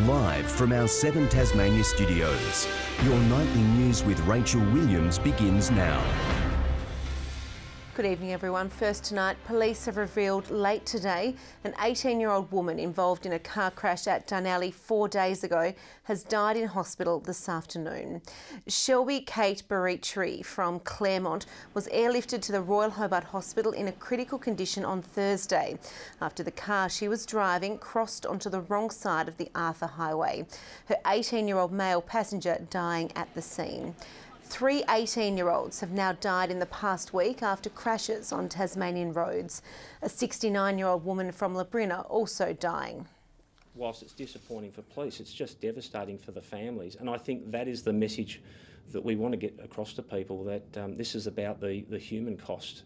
Live from our 7 Tasmania studios, your nightly news with Rachel Williams begins now. Good evening everyone. First tonight, police have revealed late today an 18-year-old woman involved in a car crash at Dunalley 4 days ago has died in hospital this afternoon. Shelby Kate Baritri from Claremont was airlifted to the Royal Hobart Hospital in a critical condition on Thursday after the car she was driving crossed onto the wrong side of the Arthur Highway. Her 18-year-old male passenger dying at the scene. 3 18-year-olds have now died in the past week after crashes on Tasmanian roads. A 69-year-old woman from Labrina also dying. Whilst it's disappointing for police, it's just devastating for the families. And I think that is the message that we want to get across to people, that this is about the human cost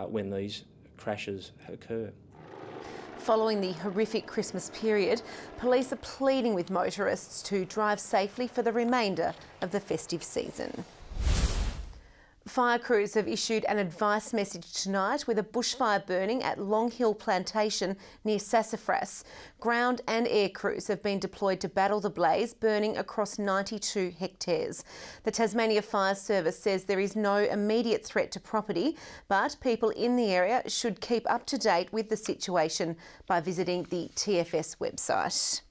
when these crashes occur. Following the horrific Christmas period, police are pleading with motorists to drive safely for the remainder of the festive season. Fire crews have issued an advice message tonight with a bushfire burning at Long Hill Plantation near Sassafras. Ground and air crews have been deployed to battle the blaze, burning across 92 hectares. The Tasmania Fire Service says there is no immediate threat to property, but people in the area should keep up to date with the situation by visiting the TFS website.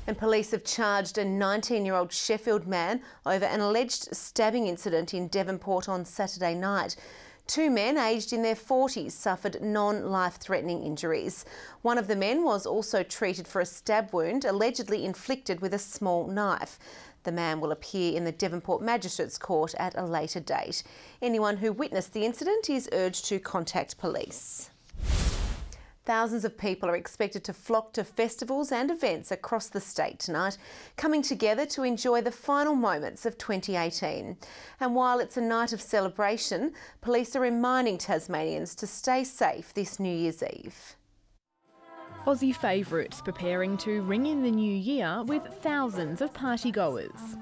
And police have charged a 19-year-old Sheffield man over an alleged stabbing incident in Devonport on Saturday night. 2 men aged in their 40s suffered non-life-threatening injuries. One of the men was also treated for a stab wound allegedly inflicted with a small knife. The man will appear in the Devonport Magistrates Court at a later date. Anyone who witnessed the incident is urged to contact police. Thousands of people are expected to flock to festivals and events across the state tonight, coming together to enjoy the final moments of 2018. And while it's a night of celebration, police are reminding Tasmanians to stay safe this New Year's Eve. Aussie favourites preparing to ring in the new year with thousands of partygoers.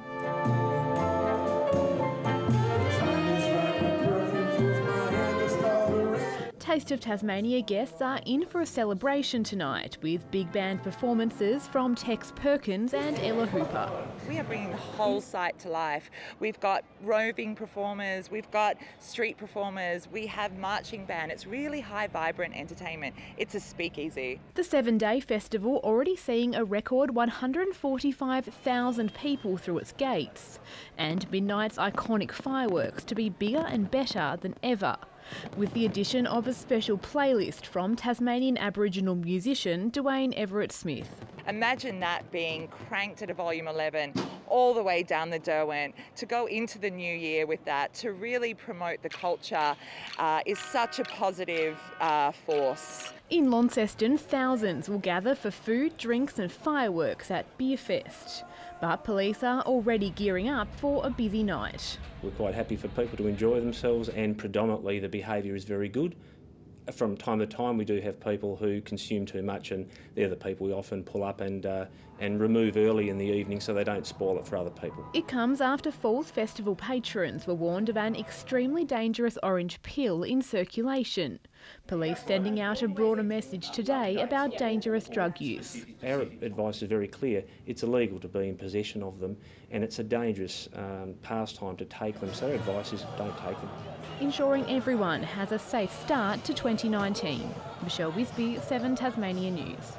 Taste of Tasmania guests are in for a celebration tonight with big band performances from Tex Perkins and Ella Hooper. We are bringing the whole site to life. We've got roving performers, we've got street performers, we have marching band. It's really high, vibrant entertainment. It's a speakeasy. The 7-day festival already seeing a record 145,000 people through its gates, and midnight's iconic fireworks to be bigger and better than ever, with the addition of a special playlist from Tasmanian Aboriginal musician Dwayne Everett-Smith. Imagine that being cranked at a volume 11 all the way down the Derwent. To go into the new year with that, to really promote the culture, is such a positive force. In Launceston, thousands will gather for food, drinks and fireworks at Beerfest. But police are already gearing up for a busy night. We're quite happy for people to enjoy themselves, and predominantly the behaviour is very good. From time to time we do have people who consume too much, and they're the people we often pull up and remove early in the evening so they don't spoil it for other people. It comes after Falls Festival patrons were warned of an extremely dangerous orange pill in circulation. Police sending out a broader message today about dangerous drug use. Our advice is very clear. It's illegal to be in possession of them, and it's a dangerous pastime to take them, so our advice is don't take them. Ensuring everyone has a safe start to 2019. Michelle Wisby, 7 Tasmania News.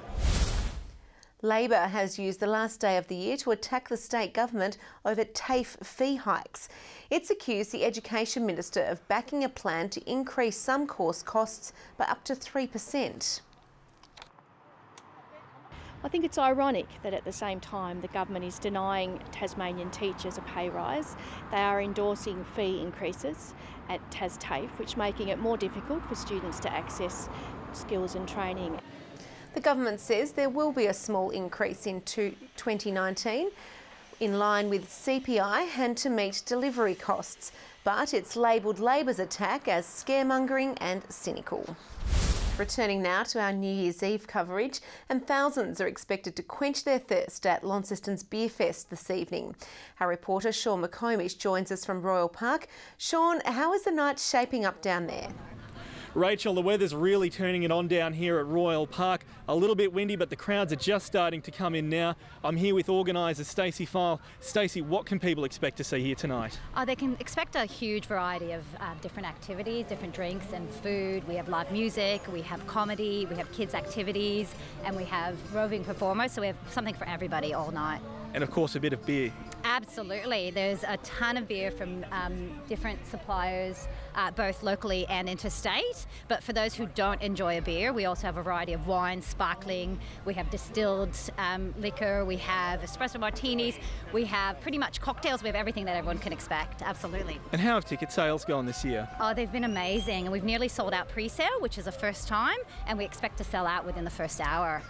Labor has used the last day of the year to attack the state government over TAFE fee hikes. It's accused the Education Minister of backing a plan to increase some course costs by up to 3%. I think it's ironic that at the same time the government is denying Tasmanian teachers a pay rise. They are endorsing fee increases at TAFE, which making it more difficult for students to access skills and training. The government says there will be a small increase in 2019 in line with CPI and to meet delivery costs, but it's labelled Labor's attack as scaremongering and cynical. Returning now to our New Year's Eve coverage, and thousands are expected to quench their thirst at Launceston's Beerfest this evening. Our reporter Sean McComish joins us from Royal Park. Sean, how is the night shaping up down there? Rachel, the weather's really turning it on down here at Royal Park. A little bit windy, but the crowds are just starting to come in now. I'm here with organiser Stacey File. Stacey, what can people expect to see here tonight? They can expect a huge variety of different activities, different drinks and food. We have live music, we have comedy, we have kids' activities, and we have roving performers, so we have something for everybody all night. And of course, a bit of beer. Absolutely. There's a ton of beer from different suppliers, both locally and interstate. But for those who don't enjoy a beer, we also have a variety of wine, sparkling. We have distilled liquor. We have espresso martinis. We have pretty much cocktails. We have everything that everyone can expect. Absolutely. And how have ticket sales gone this year? Oh, they've been amazing. And we've nearly sold out pre-sale, which is a first time. And we expect to sell out within the first hour.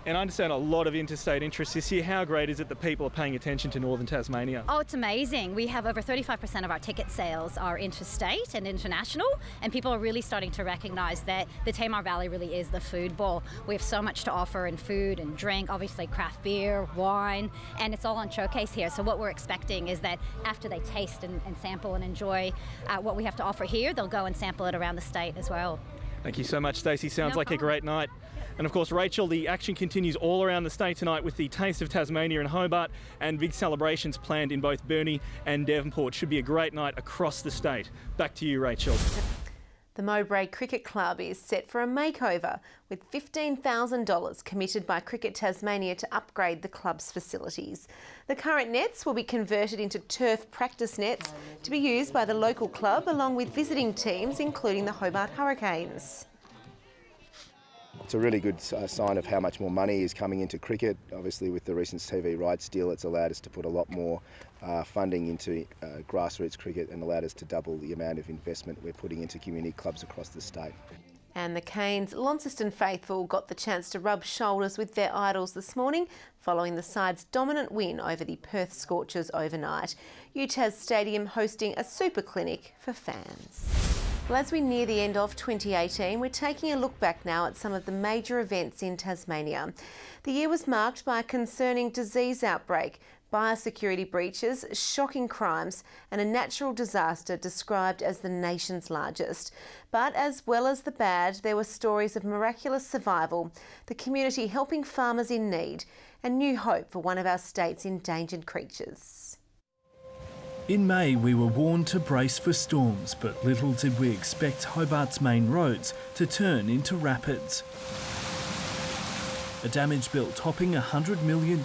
And I understand a lot of interstate interest this year. How great is it that people are paying attention to northern Tasmania? Oh, it's amazing. We have over 35% of our ticket sales are interstate and international, and people are really starting to recognise that the Tamar Valley really is the food bowl. We have so much to offer in food and drink, obviously craft beer, wine, and it's all on showcase here. So what we're expecting is that after they taste and sample and enjoy what we have to offer here, they'll go and sample it around the state as well. Thank you so much, Stacey. Sounds No like problem. a great night. And of course, Rachel, the action continues all around the state tonight with the Taste of Tasmania in Hobart and big celebrations planned in both Burnie and Devonport. Should be a great night across the state. Back to you, Rachel. The Mowbray Cricket Club is set for a makeover with $15,000 committed by Cricket Tasmania to upgrade the club's facilities. The current nets will be converted into turf practice nets to be used by the local club along with visiting teams, including the Hobart Hurricanes. It's a really good sign of how much more money is coming into cricket. Obviously, with the recent TV rights deal, it's allowed us to put a lot more funding into grassroots cricket and allowed us to double the amount of investment we're putting into community clubs across the state. And the Canes Launceston faithful got the chance to rub shoulders with their idols this morning following the side's dominant win over the Perth Scorchers overnight. UTAS Stadium hosting a super clinic for fans. Well, as we near the end of 2018, we're taking a look back now at some of the major events in Tasmania. The year was marked by a concerning disease outbreak, biosecurity breaches, shocking crimes and a natural disaster described as the nation's largest. But as well as the bad, there were stories of miraculous survival, the community helping farmers in need and new hope for one of our state's endangered creatures. In May, we were warned to brace for storms, but little did we expect Hobart's main roads to turn into rapids. A damage bill topping $100 million,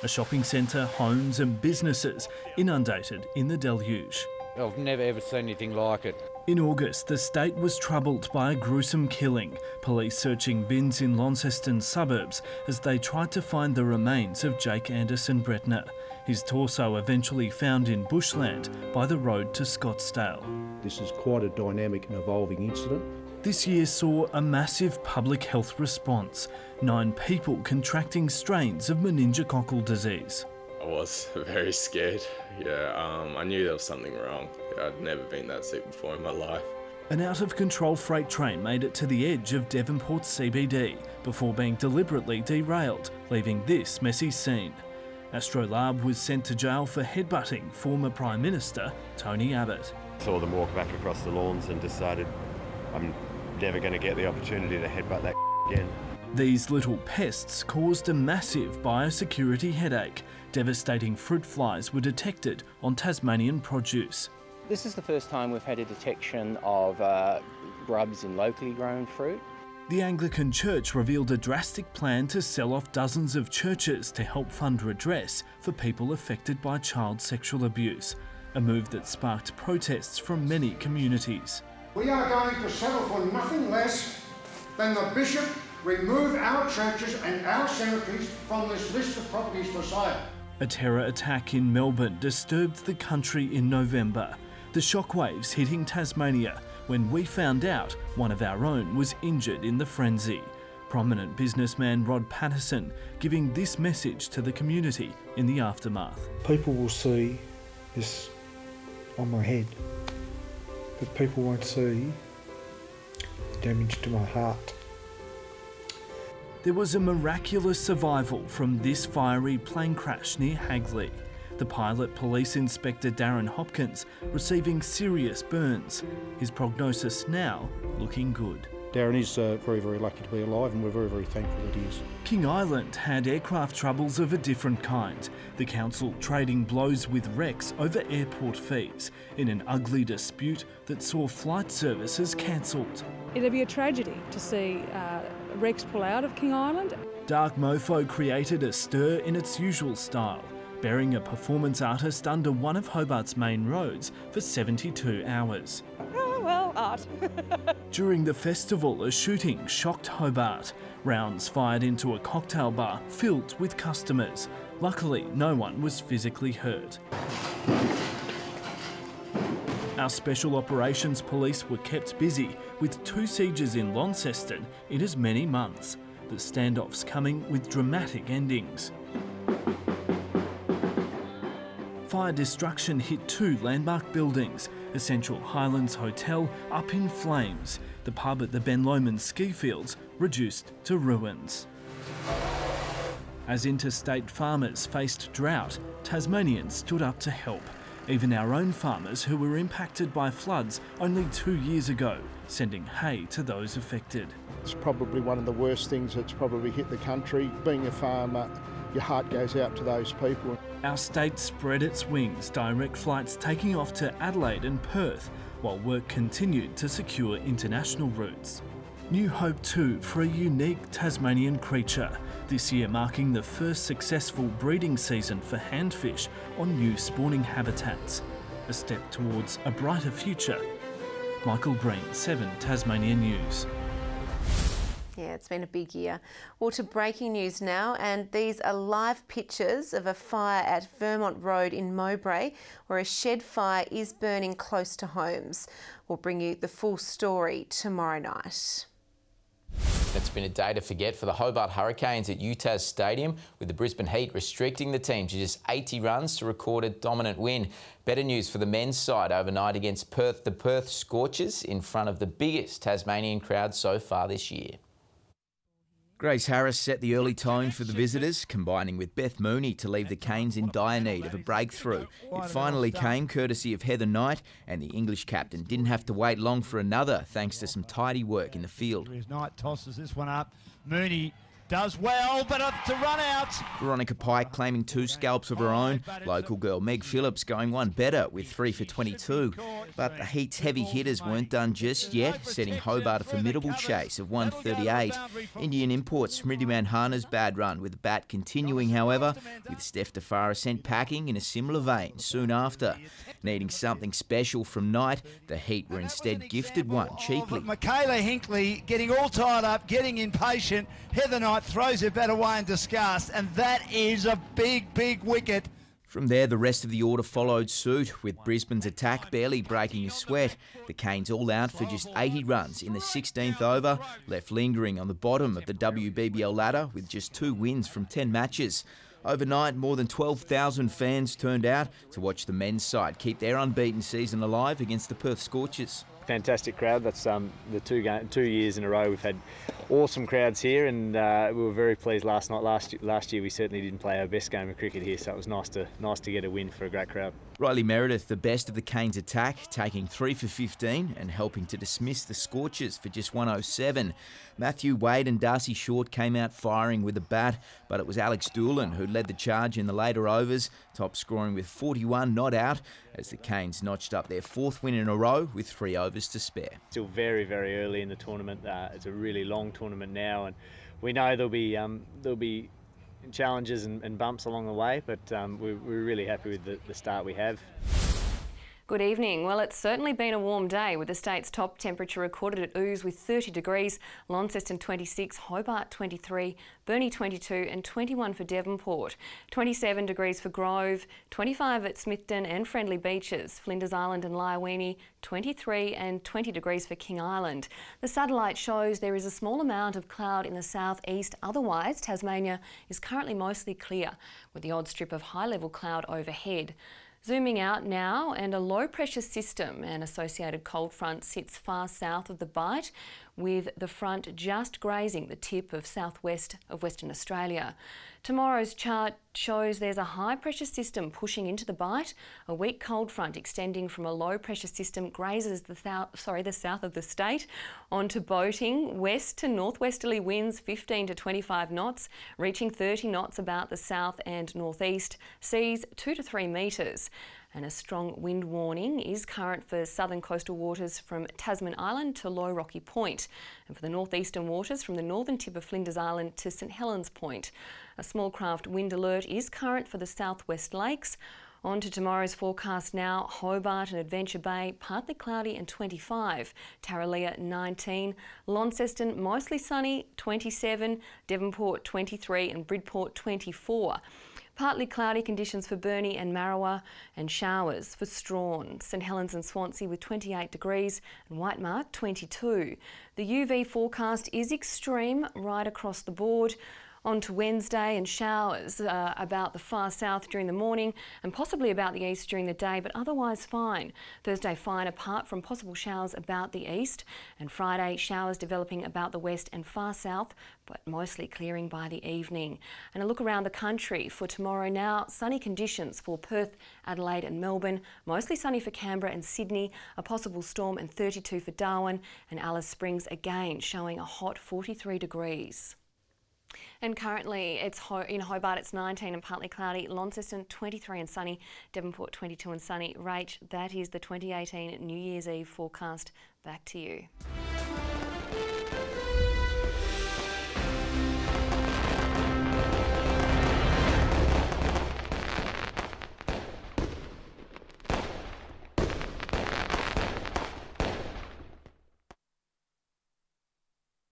a shopping centre, homes and businesses inundated in the deluge. I've never ever seen anything like it. In August, the state was troubled by a gruesome killing, police searching bins in Launceston suburbs as they tried to find the remains of Jake Anderson Bretner. His torso eventually found in bushland by the road to Scottsdale. This is quite a dynamic and evolving incident. This year saw a massive public health response, 9 people contracting strains of meningococcal disease. I was very scared. I knew there was something wrong. I'd never been that sick before in my life. An out-of-control freight train made it to the edge of Devonport CBD before being deliberately derailed, leaving this messy scene. Astrolabe was sent to jail for headbutting former Prime Minister Tony Abbott. Saw them walk back across the lawns and decided I'm never going to get the opportunity to headbutt that again. These little pests caused a massive biosecurity headache. Devastating fruit flies were detected on Tasmanian produce. This is the first time we've had a detection of grubs in locally grown fruit. The Anglican Church revealed a drastic plan to sell off dozens of churches to help fund redress for people affected by child sexual abuse, a move that sparked protests from many communities. We are going to settle for nothing less than the Bishop remove our churches and our cemeteries from this list of properties for sale. A terror attack in Melbourne disturbed the country in November, the shockwaves hitting Tasmania when we found out one of our own was injured in the frenzy. Prominent businessman Rod Patterson giving this message to the community in the aftermath. People will see this on my head, but people won't see the damage to my heart. There was a miraculous survival from this fiery plane crash near Hagley. The pilot police inspector Darren Hopkins receiving serious burns. His prognosis now looking good. Darren is very, very lucky to be alive, and we're very, very thankful that he is. King Island had aircraft troubles of a different kind. The council trading blows with Rex over airport fees in an ugly dispute that saw flight services cancelled. It'd be a tragedy to see Rex pull out of King Island. Dark Mofo created a stir in its usual style, burying a performance artist under one of Hobart's main roads for 72 hours. Oh, well, art. During the festival, a shooting shocked Hobart. Rounds fired into a cocktail bar filled with customers. Luckily, no one was physically hurt. Our Special Operations Police were kept busy with 2 sieges in Launceston in as many months. The standoffs coming with dramatic endings. Fire destruction hit 2 landmark buildings. Essential Highlands Hotel up in flames. The pub at the Ben Lomond ski fields reduced to ruins. As interstate farmers faced drought, Tasmanians stood up to help. Even our own farmers who were impacted by floods only 2 years ago, sending hay to those affected. It's probably one of the worst things that's probably hit the country. Being a farmer, your heart goes out to those people. Our state spread its wings, direct flights taking off to Adelaide and Perth, while work continued to secure international routes. New hope too for a unique Tasmanian creature, this year marking the first successful breeding season for handfish on new spawning habitats. A step towards a brighter future. Michael Green, 7 Tasmania News. Yeah, it's been a big year. Well, to breaking news now, and these are live pictures of a fire at Vermont Road in Mowbray, where a shed fire is burning close to homes. We'll bring you the full story tomorrow night. It's been a day to forget for the Hobart Hurricanes at UTAS Stadium, with the Brisbane Heat restricting the team to just 80 runs to record a dominant win. Better news for the men's side overnight against Perth. The Perth Scorchers in front of the biggest Tasmanian crowd so far this year. Grace Harris set the early tone for the visitors, combining with Beth Mooney to leave the Canes in dire need of a breakthrough. It finally came courtesy of Heather Knight, and the English captain didn't have to wait long for another, thanks to some tidy work in the field. Knight tosses this one up. Mooney does well, but it's a run out. Veronica Pike claiming 2 scalps of her own. Local girl Meg Phillips going one better with 3 for 22. But the Heat's heavy hitters weren't done just yet, setting Hobart a formidable chase of 138. Indian imports Smriti Manhana's bad run with the bat continuing, however, with Steph DeFara sent packing in a similar vein soon after. Needing something special from Knight, the Heat were instead gifted one cheaply. Michaela Hinkley getting all tied up, getting impatient. Heather Knight throws her bat away in disgust, and that is a big, big wicket. From there, the rest of the order followed suit, with Brisbane's attack barely breaking a sweat. The Canes all out for just 80 runs in the 16th over, left lingering on the bottom of the WBBL ladder with just 2 wins from 10 matches. Overnight, more than 12,000 fans turned out to watch the men's side keep their unbeaten season alive against the Perth Scorchers. Fantastic crowd. That's the 2 years in a row we've had awesome crowds here, and we were very pleased last night. Last year we certainly didn't play our best game of cricket here, so it was nice to get a win for a great crowd. Riley Meredith, the best of the Canes attack, taking 3 for 15 and helping to dismiss the Scorchers for just 107. Matthew Wade and Darcy Short came out firing with a bat, but it was Alex Doolan who led the charge in the later overs, top scoring with 41 not out, as the Canes notched up their 4th win in a row with 3 overs to spare. Still very, very early in the tournament. It's a really long tournament now, and we know there'll be challenges and bumps along the way, but we're really happy with the start we have. Good evening. Well, it's certainly been a warm day, with the state's top temperature recorded at Ouse with 30 degrees, Launceston 26, Hobart 23, Burnie 22 and 21 for Devonport, 27 degrees for Grove, 25 at Smithton and Friendly Beaches, Flinders Island and Lyawini 23 and 20 degrees for King Island. The satellite shows there is a small amount of cloud in the southeast. Otherwise, Tasmania is currently mostly clear, with the odd strip of high-level cloud overhead. Zooming out now, and a low-pressure system and associated cold front sits far south of the Bight, with the front just grazing the tip of southwest of Western Australia. Tomorrow's chart shows there's a high pressure system pushing into the Bight. A weak cold front extending from a low pressure system grazes the south of the state onto boating. West to northwesterly winds 15 to 25 knots, reaching 30 knots about the south and northeast. Seas 2 to 3 metres. And a strong wind warning is current for southern coastal waters from Tasman Island to Low Rocky Point, and for the northeastern waters from the northern tip of Flinders Island to St Helens Point. A small craft wind alert is current for the southwest lakes. On to tomorrow's forecast now. Hobart and Adventure Bay, partly cloudy and 25. Tarraleah 19. Launceston, mostly sunny, 27. Devonport 23 and Bridport 24. Partly cloudy conditions for Burnie and Marrowa, and showers for Strawn. St Helens and Swansea with 28 degrees and Whitemark 22. The UV forecast is extreme right across the board. On to Wednesday, and showers about the far south during the morning and possibly about the east during the day, but otherwise fine. Thursday fine apart from possible showers about the east, and Friday showers developing about the west and far south, but mostly clearing by the evening. And a look around the country for tomorrow now. Sunny conditions for Perth, Adelaide and Melbourne. Mostly sunny for Canberra and Sydney. A possible storm and 32 for Darwin, and Alice Springs again showing a hot 43 degrees. And currently in Hobart it's 19 and partly cloudy, Launceston 23 and sunny, Devonport 22 and sunny. Rach, that is the 2018 New Year's Eve forecast. Back to you.